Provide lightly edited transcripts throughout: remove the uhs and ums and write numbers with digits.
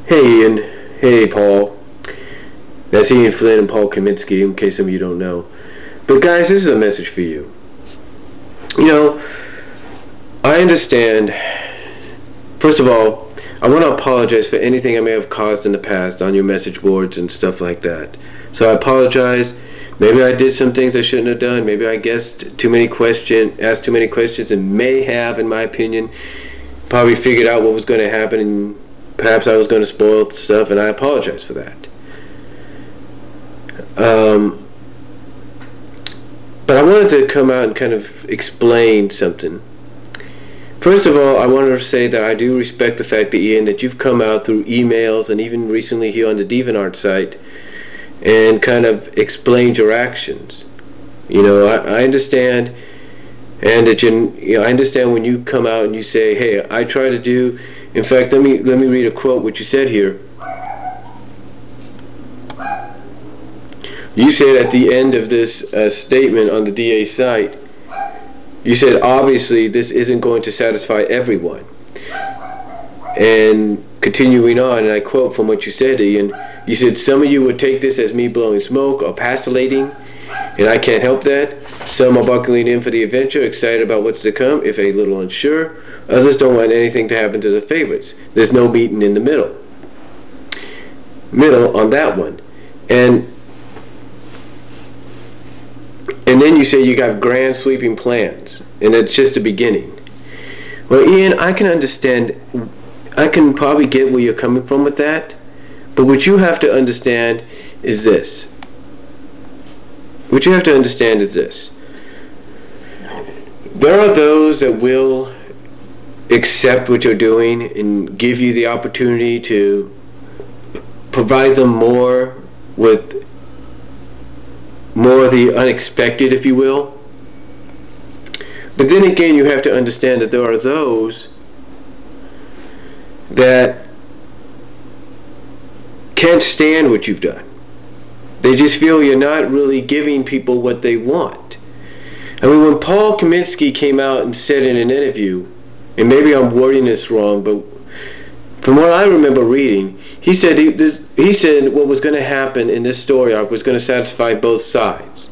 Hey Ian, hey Paul. That's Ian Flynn and Paul Kaminski, in case some of you don't know. But guys, this is a message for you. You know, I understand. First of all, I want to apologize for anything I may have caused in the past on your message boards and stuff like that. So I apologize. Maybe I did some things I shouldn't have done. Maybe I asked too many questions, and may have, in my opinion, probably figured out what was going to happen, and perhaps I was going to spoil stuff, and I apologize for that. But I wanted to come out and kind of explain something. First of all, I wanted to say that I do respect the fact that, Ian, that you've come out through emails and even recently here on the DeviantArt site and kind of explained your actions. You know, I understand, and that I understand when you come out and you say, "Hey, I try to do." In fact, let me read a quote what you said here. You said at the end of this statement on the DA site, you said, obviously this isn't going to satisfy everyone. And continuing on, and I quote from what you said, Ian, you said, some of you would take this as me blowing smoke or pastillating, and I can't help that. Some are buckling in for the adventure, excited about what's to come, if a little unsure. Others don't want anything to happen to the favorites. There's no meeting in the middle. Middle on that one. And then you say you got grand sweeping plans, and that's just the beginning. Well, Ian, I can understand, I can probably get where you're coming from with that, but what you have to understand is this. What you have to understand is this. There are those that will accept what you're doing and give you the opportunity to provide them more with more of the unexpected, if you will. But then again, you have to understand that there are those that can't stand what you've done. They just feel you're not really giving people what they want. I mean, when Paul Kaminski came out and said in an interview, and maybe I'm wording this wrong, but from what I remember reading, he said what was going to happen in this story arc was going to satisfy both sides.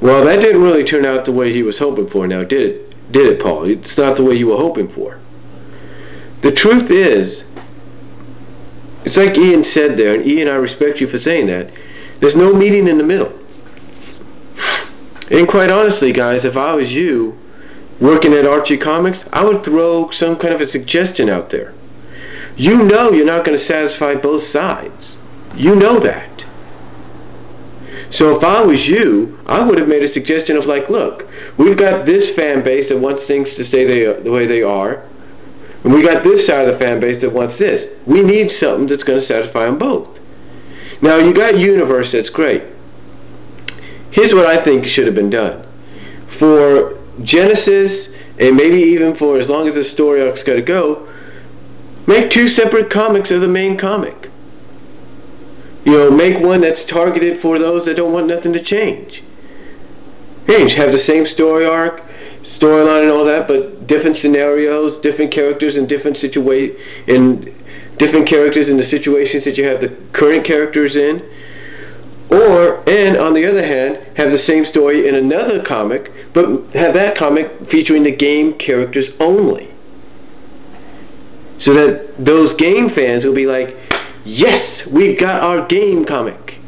Well, that didn't really turn out the way he was hoping for now, did it, Paul? It's not the way you were hoping for. The truth is, it's like Ian said there, and Ian, I respect you for saying that, there's no meeting in the middle. And quite honestly, guys, if I was you, working at Archie Comics, I would throw some kind of a suggestion out there. You know you're not going to satisfy both sides. You know that. So if I was you, I would have made a suggestion of like, look, we've got this fan base that wants things to stay the way they are, and we got this side of the fan base that wants this. We need something that's going to satisfy them both. Now, you got Universe, that's great. Here's what I think should have been done. For Genesis, and maybe even for as long as the story arc's got to go, make two separate comics of the main comic. You know, make one that's targeted for those that don't want nothing to change. Hey, have the same story arc, storyline and all that, but different scenarios, different characters in different different characters in the situations that you have the current characters in. And on the other hand, have the same story in another comic, but have that comic featuring the game characters only. So that those game fans will be like, yes, we've got our game comic.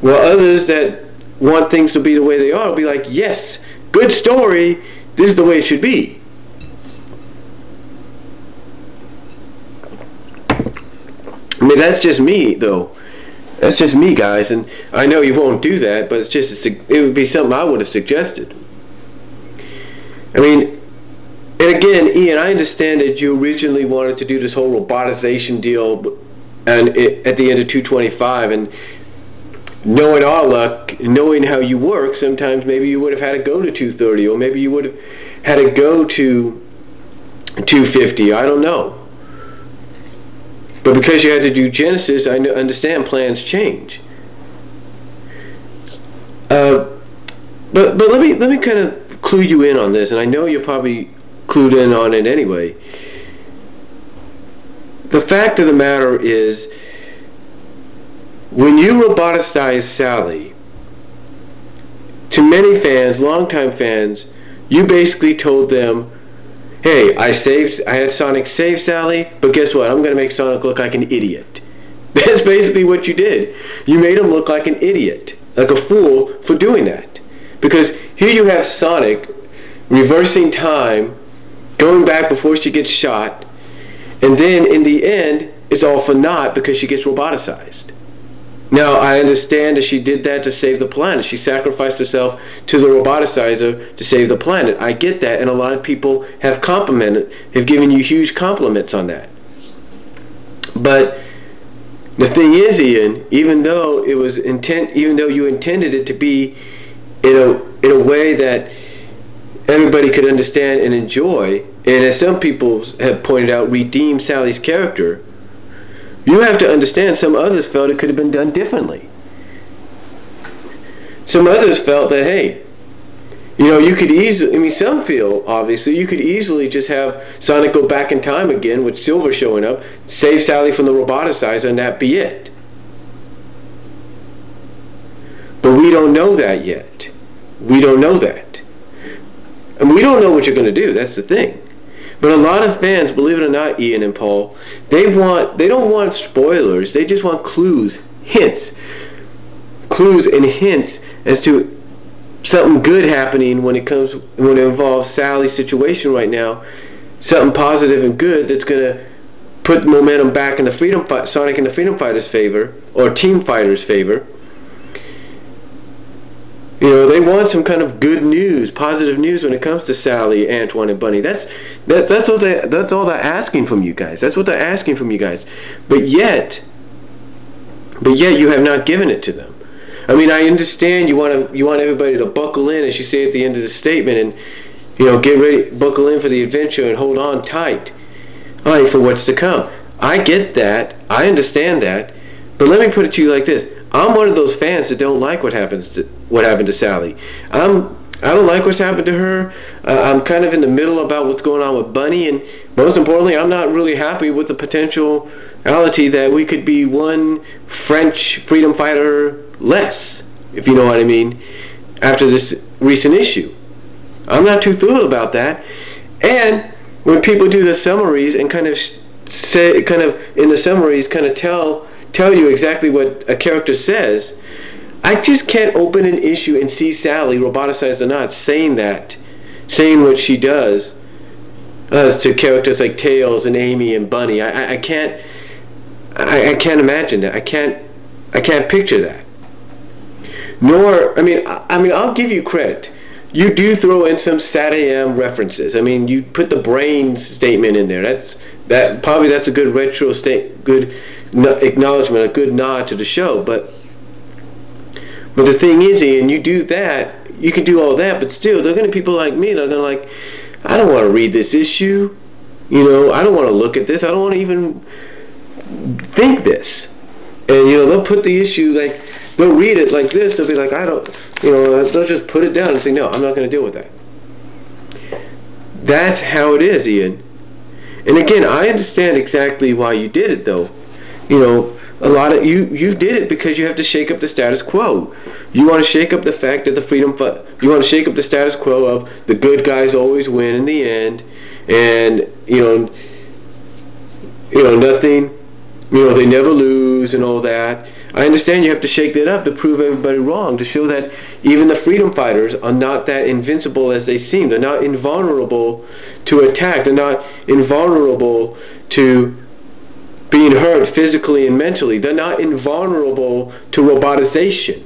While others that want things to be the way they are will be like, yes, good story, this is the way it should be. I mean, that's just me, though. That's just me, guys, and I know you won't do that, but it would be something I would have suggested. I mean, and again, Ian, I understand that you originally wanted to do this whole robotization deal and at the end of 225, and knowing our luck, knowing how you work, sometimes maybe you would have had to go to 230, or maybe you would have had to go to 250, I don't know. But because you had to do Genesis, I understand plans change. But let me kind of clue you in on this, and I know you're probably clued in on it anyway. the fact of the matter is, when you roboticize Sally, to many fans, longtime fans, you basically told them, hey, I had Sonic save Sally, but guess what? I'm going to make Sonic look like an idiot. That's basically what you did. You made him look like an idiot, like a fool for doing that. Because here you have Sonic reversing time, going back before she gets shot, and then in the end, it's all for naught because she gets roboticized. Now, I understand that she did that to save the planet. She sacrificed herself to the roboticizer to save the planet. I get that, and a lot of people have given you huge compliments on that. But the thing is, Ian, even though you intended it to be in a way that everybody could understand and enjoy, and as some people have pointed out, redeem Sally's character, you have to understand some others felt it could have been done differently. Some others felt that, hey, you could easily, some feel, obviously, you could easily just have Sonic go back in time again with Silver showing up, save Sally from the roboticizer, and that be it. But we don't know that yet. We don't know that. And we don't know what you're going to do, that's the thing. But a lot of fans, believe it or not, Ian and Paul, they don't want spoilers. They just want clues, hints and hints as to something good happening when it involves Sally's situation right now. Something positive and good that's going to put the momentum back in Sonic and the Freedom Fighters' favor, or Team Fighter's favor. They want some kind of good news, positive news when it comes to Sally, Antoine, and Bunny. That's all they're asking from you guys. That's what they're asking from you guys. But yet you have not given it to them. I mean, I understand you want everybody to buckle in, as you say at the end of the statement, and get ready, buckle in for the adventure, and hold on tight, all right, for what's to come. I get that. I understand that. But let me put it to you like this: I'm one of those fans that don't like what happened to Sally. I don't like what's happened to her. I'm kind of in the middle about what's going on with Bunny, and most importantly, I'm not really happy with the potentiality that we could be one French freedom fighter less, if you know what I mean, after this recent issue. I'm not too thrilled about that. And when people do the summaries and kind of in the summaries tell you exactly what a character says, I just can't open an issue and see Sally, roboticized or not, saying what she does to characters like Tails and Amy and Bunny. I can't imagine that. I can't picture that. Nor, I mean, I'll give you credit. You do throw in some Sat AM references. I mean, you put the brains statement in there. That's a good good acknowledgement, a good nod to the show. But the thing is, Ian, you do that, you can do all that, but still, there are going to be people like me that are going to I don't want to read this issue. I don't want to look at this. I don't want to even think this. And, they'll put the issue, they'll read it like this. They'll be like, they'll just put it down and say, no, I'm not going to deal with that. That's how it is, Ian. And again, I understand exactly why you did it, though. A lot of you did it because you have to shake up the status quo. You want to shake up the fact that you want to shake up the status quo of the good guys always win in the end, and nothing, they never lose and all that. I understand you have to shake that up to prove everybody wrong, to show that even the freedom fighters are not that invincible as they seem. They're not invulnerable to attack. They're not invulnerable to being hurt physically and mentally. They're not invulnerable to robotization.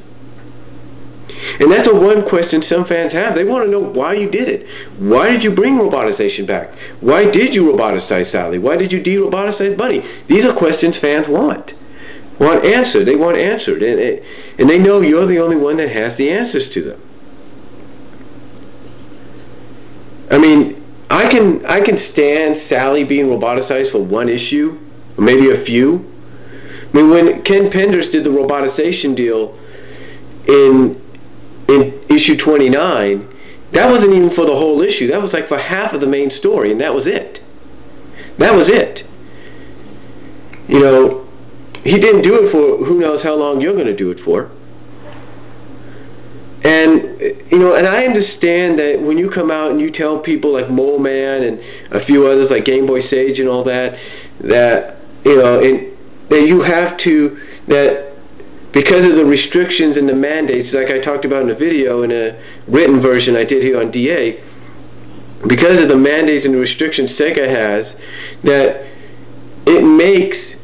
And that's one question some fans have. They want to know why you did it. Why did you bring robotization back? Why did you roboticize Sally? Why did you de-roboticize Bunny? These are questions fans want answered. They want answered. And they know you're the only one that has the answers to them. I mean, I can stand Sally being roboticized for one issue, or maybe a few. I mean, when Ken Penders did the robotization deal in issue 29, that wasn't even for the whole issue. That was for half of the main story, and that was it. That was it. you know, he didn't do it for who knows how long you're going to do it for. And, you know, and I understand that when you come out and you tell people like Mole Man and a few others like Game Boy Sage and all that, that, you know, that you have to, that because of the restrictions and the mandates, like I talked about in a video, in a written version I did here on DA, because of the mandates and the restrictions Sega has, that it makes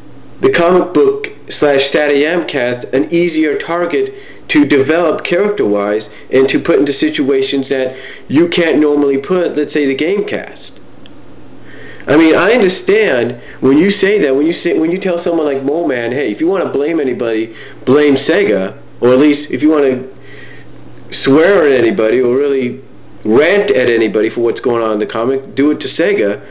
the comic book / SatAM cast an easier target to develop character-wise and to put into situations that you can't normally put, let's say, the game cast. I mean, I understand when you say that, when you tell someone like Mole Man, hey, if you want to blame anybody, blame Sega, or at least if you want to swear at anybody or really rant at anybody for what's going on in the comic, do it to Sega.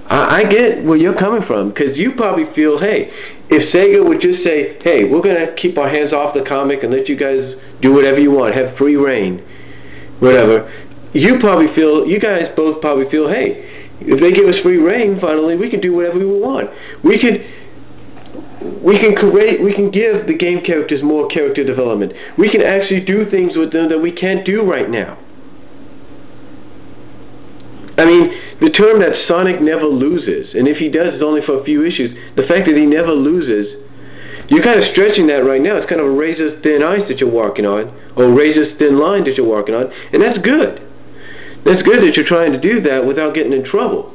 I get where you're coming from, because you probably feel, hey, if Sega would just say, hey, we're going to keep our hands off the comic and let you guys do whatever you want, have free reign, whatever, you guys both probably feel, hey, if they give us free reign, finally, we can do whatever we want. We can give the game characters more character development. We can actually do things with them that we can't do right now. I mean, the term that Sonic never loses, and if he does, it's only for a few issues. The fact that he never loses, you're kind of stretching that right now. It's kind of a razor-thin ice that you're walking on, or razor-thin line that you're walking on, and that's good. That's good that you're trying to do that without getting in trouble.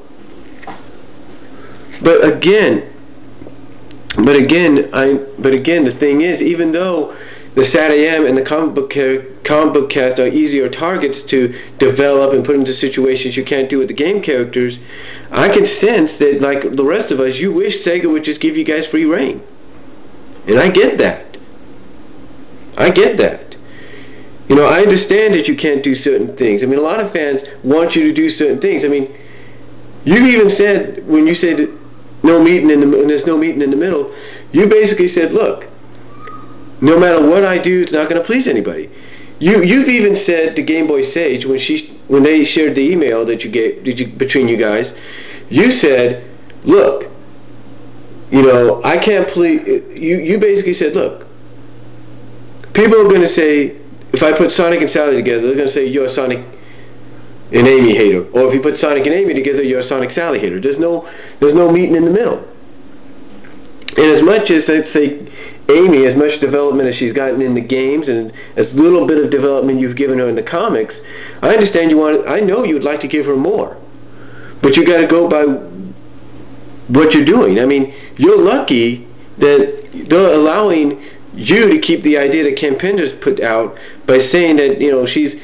But again, the thing is, even though the SatAM and the comic book cast are easier targets to develop and put into situations you can't do with the game characters, I can sense that, like the rest of us, you wish Sega would just give you guys free reign. And I get that. I get that. You know, I understand that you can't do certain things. I mean, a lot of fans want you to do certain things. I mean, you even said, when you said no meeting in the, when there's no meeting in the middle, you basically said, look, no matter what I do, it's not going to please anybody. You've even said to Game Boy Sage, when they shared the email that you gave between you guys, you said, look, you know, I can't please. You basically said, look, people are going to say, if I put Sonic and Sally together, they're going to say you're a Sonic and Amy hater, or if you put Sonic and Amy together, you're a Sonic Sally hater. There's no meeting in the middle. And as much as, let's say, Amy, as much development as she's gotten in the games and as little bit of development you've given her in the comics, I understand I know you'd like to give her more, but you got to go by what you're doing. I mean, you're lucky that they're allowing you to keep the idea that Ken Pender's put out by saying that, you know, she's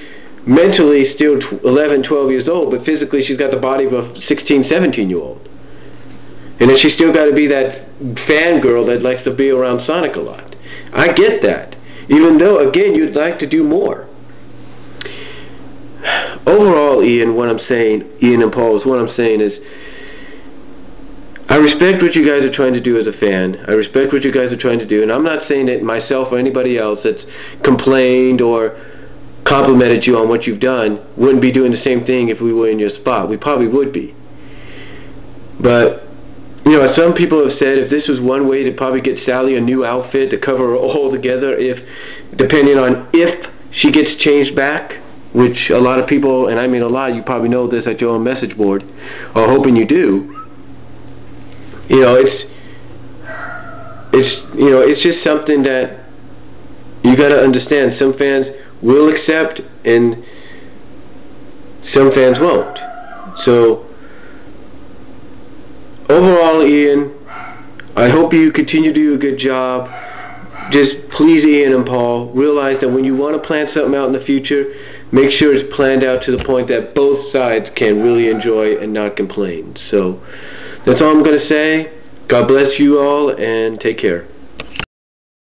mentally still 11, 12 years old, but physically she's got the body of a 16, 17-year-old. And then she's still got to be that fangirl that likes to be around Sonic a lot. I get that. Even though, again, you'd like to do more. Overall, Ian and Paul, what I'm saying is, I respect what you guys are trying to do as a fan. I respect what you guys are trying to do. And I'm not saying that myself or anybody else that's complained or complimented you on what you've done wouldn't be doing the same thing if we were in your spot. We probably would be. But, you know, some people have said if this was one way to probably get Sally a new outfit to cover her all together, depending on if she gets changed back, which a lot of people, and I mean a lot, you probably know this at your own message board, or hoping you do. You know, it's just something that you got to understand. Some fans will accept, and some fans won't. So, overall, Ian, I hope you continue to do a good job. Just please, Ian and Paul, realize that when you want to plan something out in the future, make sure it's planned out to the point that both sides can really enjoy and not complain. So, that's all I'm going to say. God bless you all, and take care.